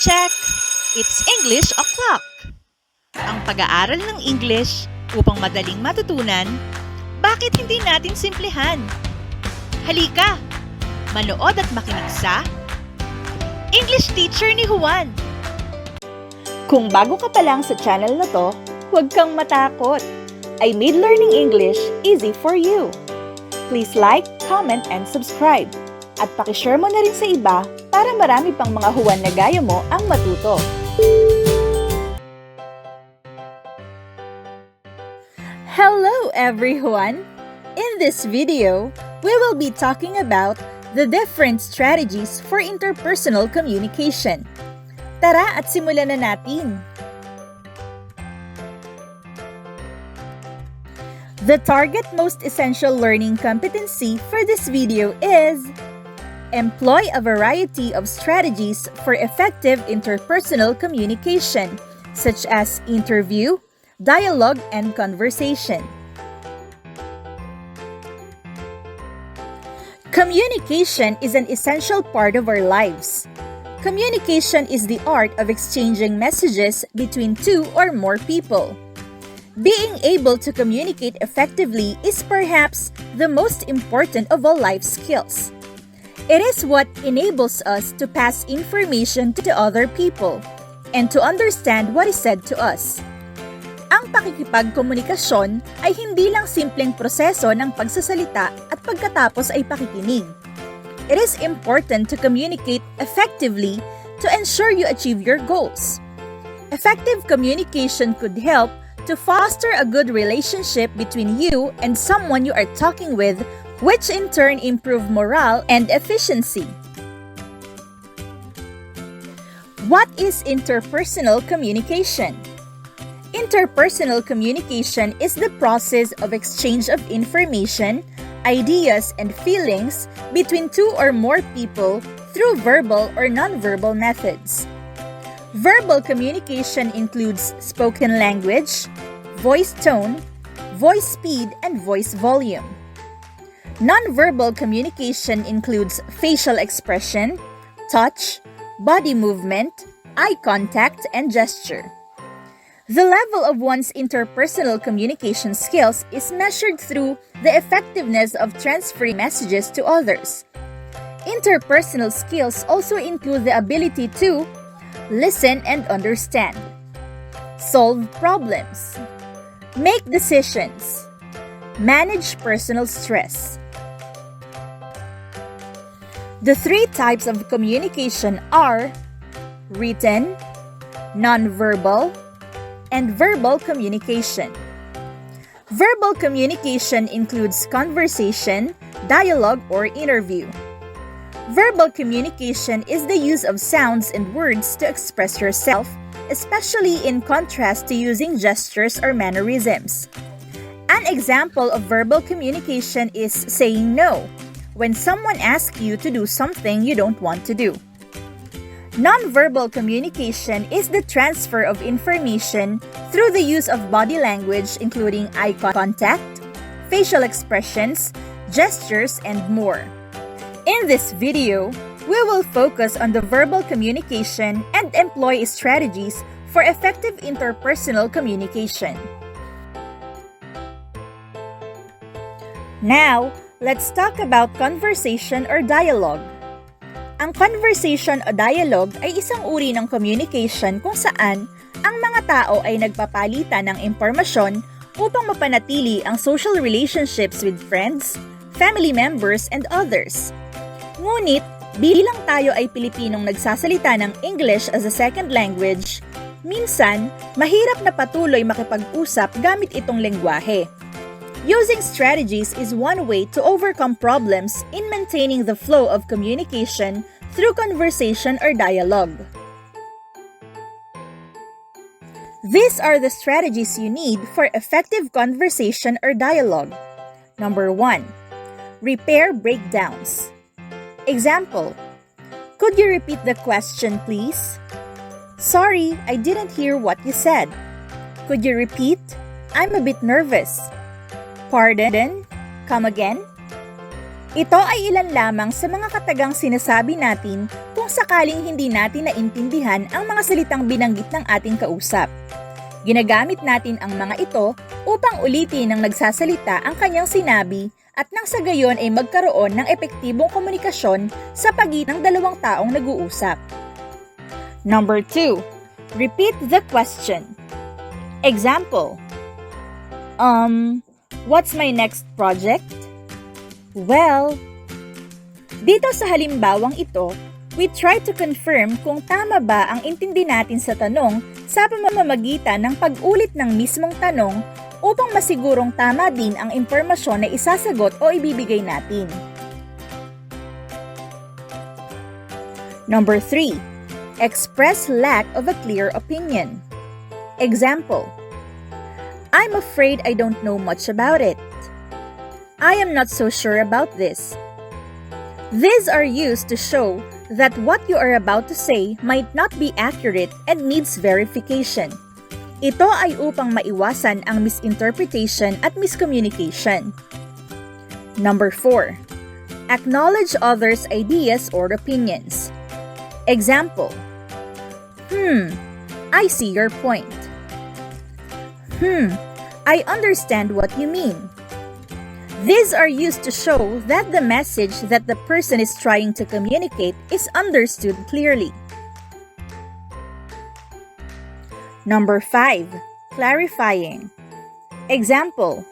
check! It's English O'Clock! Ang pag-aaral ng English upang madaling matutunan, bakit hindi natin simplihan? Halika! Manood at makinig sa English Teacher ni Juan! Kung bago ka pa lang sa channel na to, huwag kang matakot. I made learning English easy for you. Please like, comment, and subscribe. At pakishare mo na rin sa iba para marami pang mga Juan na gaya mo ang matuto. Hello everyone! In this video, we will be talking about the different strategies for interpersonal communication. Tara at simulan na natin! The target most essential learning competency for this video is employ a variety of strategies for effective interpersonal communication, such as interview, dialogue, and conversation. Communication is an essential part of our lives. Communication is the art of exchanging messages between two or more people. Being able to communicate effectively is perhaps the most important of all life skills. It is what enables us to pass information to other people and to understand what is said to us. Ang pakikipagkomunikasyon ay hindi lang simpleng proseso ng pagsasalita at pagkatapos ay pakikinig. It is important to communicate effectively to ensure you achieve your goals. Effective communication could help to foster a good relationship between you and someone you are talking with, which in turn improve morale and efficiency. What is interpersonal communication? Interpersonal communication is the process of exchange of information, ideas, and feelings between two or more people through verbal or nonverbal methods. Verbal communication includes spoken language, voice tone, voice speed, and voice volume. Nonverbal communication includes facial expression, touch, body movement, eye contact, and gesture. The level of one's interpersonal communication skills is measured through the effectiveness of transferring messages to others. Interpersonal skills also include the ability to listen and understand, solve problems, make decisions, manage personal stress. The three types of communication are written, nonverbal, and verbal communication. Verbal communication includes conversation, dialogue, or interview. Verbal communication is the use of sounds and words to express yourself, especially in contrast to using gestures or mannerisms. An example of verbal communication is saying no when someone asks you to do something you don't want to do. Nonverbal communication is the transfer of information through the use of body language, including eye contact, facial expressions, gestures, and more. In this video, we will focus on the verbal communication and employ strategies for effective interpersonal communication. Now, let's talk about conversation or dialogue. Ang conversation o dialogue ay isang uri ng communication kung saan ang mga tao ay nagpapalitan ng impormasyon upang mapanatili ang social relationships with friends, family members, and others. Ngunit, bilang tayo ay Pilipinong nagsasalita ng English as a second language, minsan, mahirap na patuloy makipag-usap gamit itong lengguwahe. Using strategies is one way to overcome problems in maintaining the flow of communication through conversation or dialogue. These are the strategies you need for effective conversation or dialogue. Number 1. Repair breakdowns. Example, could you repeat the question, please? Sorry, I didn't hear what you said. Could you repeat? I'm a bit nervous. Pardon? Come again? Ito ay ilan lamang sa mga katagang sinasabi natin kung sakaling hindi natin naintindihan ang mga salitang binanggit ng ating kausap. Ginamit natin ang mga ito upang ulitin ng nagsasalita ang kanyang sinabi at nang sa gayon ay magkaroon ng epektibong komunikasyon sa pagitan ng dalawang taong nag-uusap. Number 2. Repeat the question. Example. What's my next project? Well, dito sa halimbawang ito, we try to confirm kung tama ba ang intindi natin sa tanong sa pamamagitan ng pag-ulit ng mismong tanong upang masigurong tama din ang impormasyon na isasagot o ibibigay natin. Number 3. Express lack of a clear opinion. Example. I'm afraid I don't know much about it. I am not so sure about this. These are used to show that what you are about to say might not be accurate and needs verification. Ito ay upang maiwasan ang misinterpretation at miscommunication. Number 4. Acknowledge others' ideas or opinions. Example. I see your point. I understand what you mean. These are used to show that the message that the person is trying to communicate is understood clearly. Number 5. Clarifying. Example.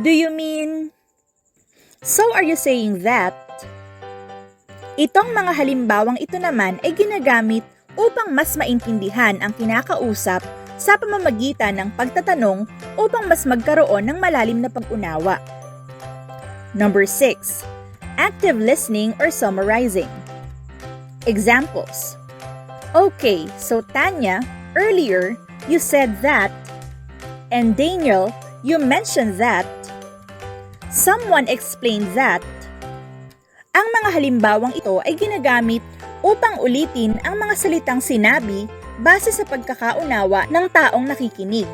Do you mean? So are you saying that? Itong mga halimbawang ito naman ay ginagamit upang mas maintindihan ang kinakausap sa pamamagitan ng pagtatanong upang mas magkaroon ng malalim na pag-unawa. Number 6. Active listening or summarizing. Examples. Okay, so Tanya, earlier, you said that, and Daniel, you mentioned that. Someone explained that. Ang mga halimbawang ito ay ginagamit upang ulitin ang mga salitang sinabi base sa pagkakaunawa ng taong nakikinig.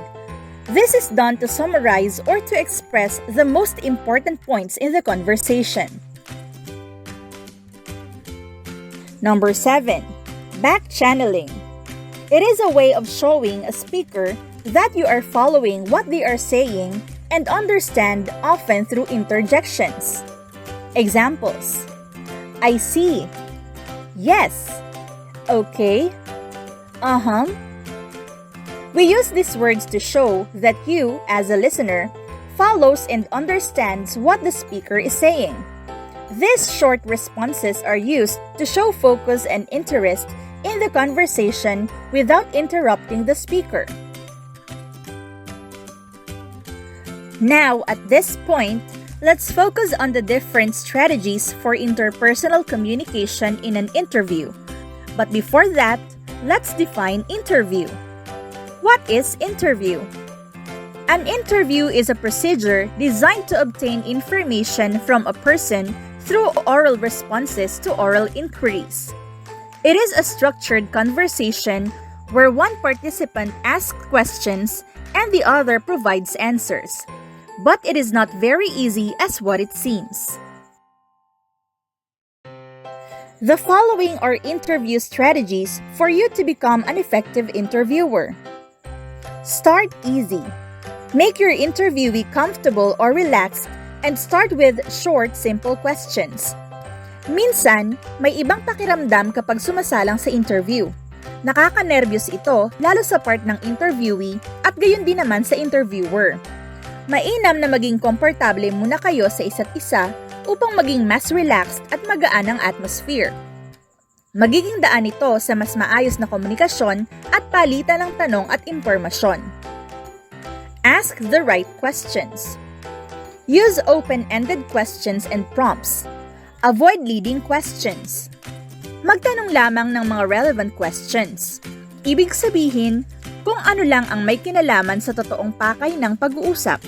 This is done to summarize or to express the most important points in the conversation. Number 7. Back-channeling. It is a way of showing a speaker that you are following what they are saying and understand, often through interjections. Examples. I see. Yes. Okay. We use these words to show that you, as a listener, follows and understands what the speaker is saying. These short responses are used to show focus and interest in the conversation without interrupting the speaker. Now, at this point, let's focus on the different strategies for interpersonal communication in an interview. But before that, let's define interview. What is interview? An interview is a procedure designed to obtain information from a person through oral responses to oral inquiries. It is a structured conversation where one participant asks questions and the other provides answers. But it is not very easy as what it seems. The following are interview strategies for you to become an effective interviewer. Start easy. Make your interviewee comfortable or relaxed and start with short, simple questions. Minsan, may ibang pakiramdam kapag sumasalang sa interview. Nakaka-nervyos ito lalo sa part ng interviewee at gayon din naman sa interviewer. Mainam na maging komportable muna kayo sa isa't isa upang maging mas relaxed at magaan ang atmosphere. Magiging daan ito sa mas maayos na komunikasyon at palitan ng tanong at impormasyon. Ask the right questions. Use open-ended questions and prompts. Avoid leading questions. Magtanong lamang ng mga relevant questions. Ibig sabihin, kung ano lang ang may kinalaman sa totoong pakay ng pag-uusap.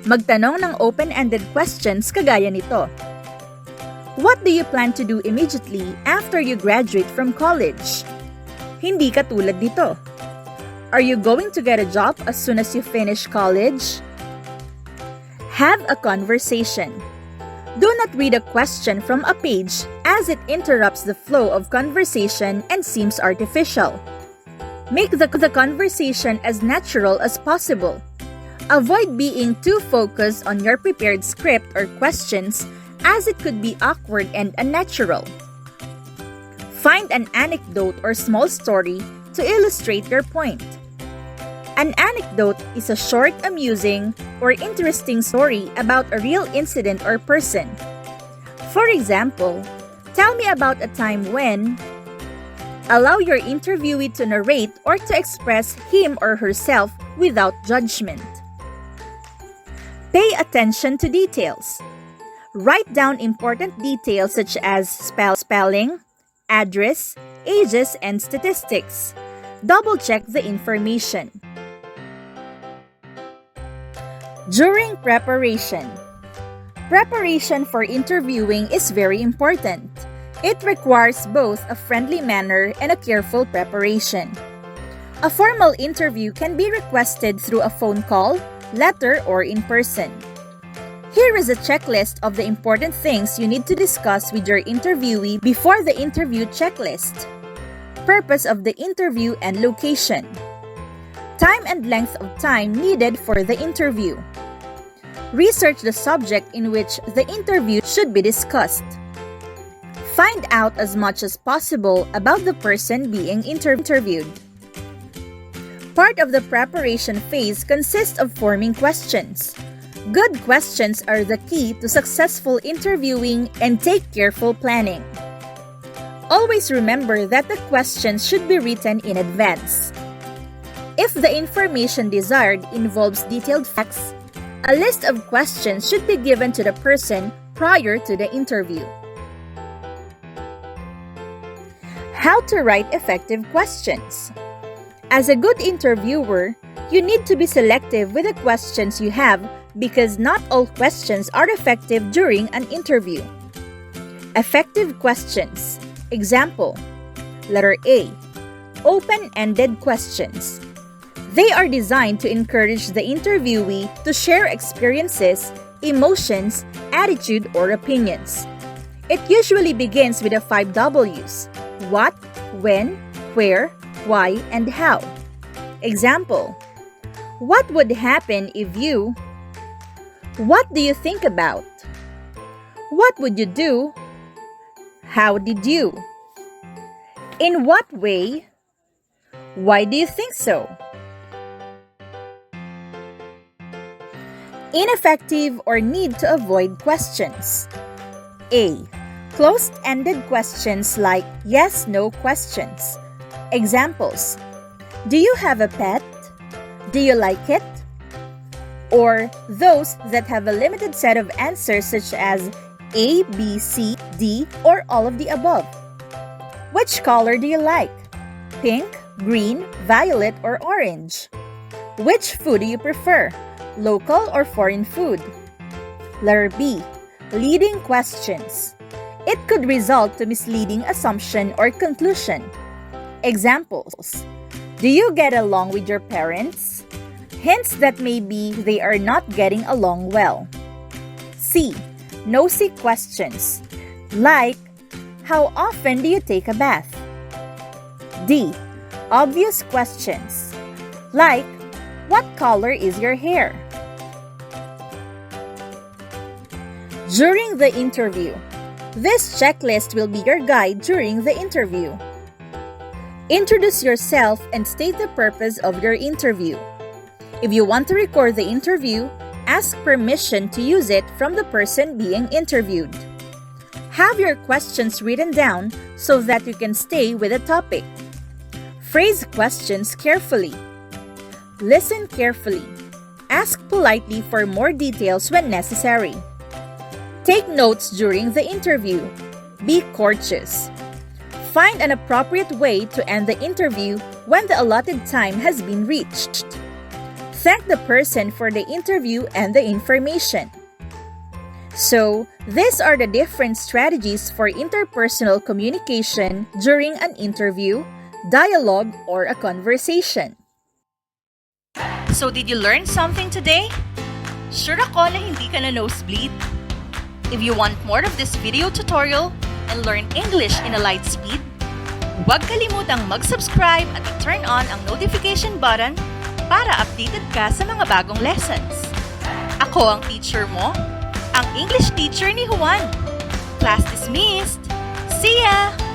Magtanong ng open-ended questions kagaya nito. What do you plan to do immediately after you graduate from college? Hindi katulad dito. Are you going to get a job as soon as you finish college? Have a conversation. Do not read a question from a page as it interrupts the flow of conversation and seems artificial. Make the conversation as natural as possible. Avoid being too focused on your prepared script or questions as it could be awkward and unnatural. Find an anecdote or small story to illustrate your point. An anecdote is a short, amusing, or interesting story about a real incident or person. For example, tell me about a time when. Allow your interviewee to narrate or to express him or herself without judgment. Pay attention to details. Write down important details such as spelling, address, ages, and statistics. Double-check the information. During preparation. Preparation for interviewing is very important. It requires both a friendly manner and a careful preparation. A formal interview can be requested through a phone call, letter, or in person. Here is a checklist of the important things you need to discuss with your interviewee before the interview checklist. Purpose of the interview and location. Time and length of time needed for the interview. Research the subject in which the interview should be discussed. Find out as much as possible about the person being interviewed. Part of the preparation phase consists of forming questions. Good questions are the key to successful interviewing and take careful planning. Always remember that the questions should be written in advance. If the information desired involves detailed facts, a list of questions should be given to the person prior to the interview. How to write effective questions. As a good interviewer, you need to be selective with the questions you have because not all questions are effective during an interview. Effective questions. Example. Letter A. Open-ended questions. They are designed to encourage the interviewee to share experiences, emotions, attitude, or opinions. It usually begins with the 5 W's: what, when, where, why, and how. Example. What would happen if you? What do you think about? What would you do? How did you? In what way? Why do you think so? Ineffective or need to avoid questions. A. Closed-ended questions like yes/no questions. Examples. Do you have a pet? Do you like it? Or those that have a limited set of answers such as A, B, C, D, or all of the above. Which color do you like? Pink, green, violet, or orange? Which food do you prefer? Local or foreign food? Letter B. Leading questions. It could result to misleading assumption or conclusion. Examples. Do you get along with your parents? Hints that maybe they are not getting along well. C. Nosy questions. Like, how often do you take a bath? D. Obvious questions. Like, what color is your hair? During the interview. This checklist will be your guide during the interview. Introduce yourself and state the purpose of your interview. If you want to record the interview, ask permission to use it from the person being interviewed. Have your questions written down so that you can stay with the topic. Phrase questions carefully. Listen carefully. Ask politely for more details when necessary. Take notes during the interview. Be courteous. Find an appropriate way to end the interview when the allotted time has been reached. Thank the person for the interview and the information. So, these are the different strategies for interpersonal communication during an interview, dialogue, or a conversation. So did you learn something today? Sure ako na hindi ka na nosebleed. If you want more of this video tutorial and learn English in a light speed, huwag kalimutang mag-subscribe at i-turn on ang notification button para updated ka sa mga bagong lessons. Ako ang teacher mo, ang English teacher ni Juan. Class dismissed! See ya!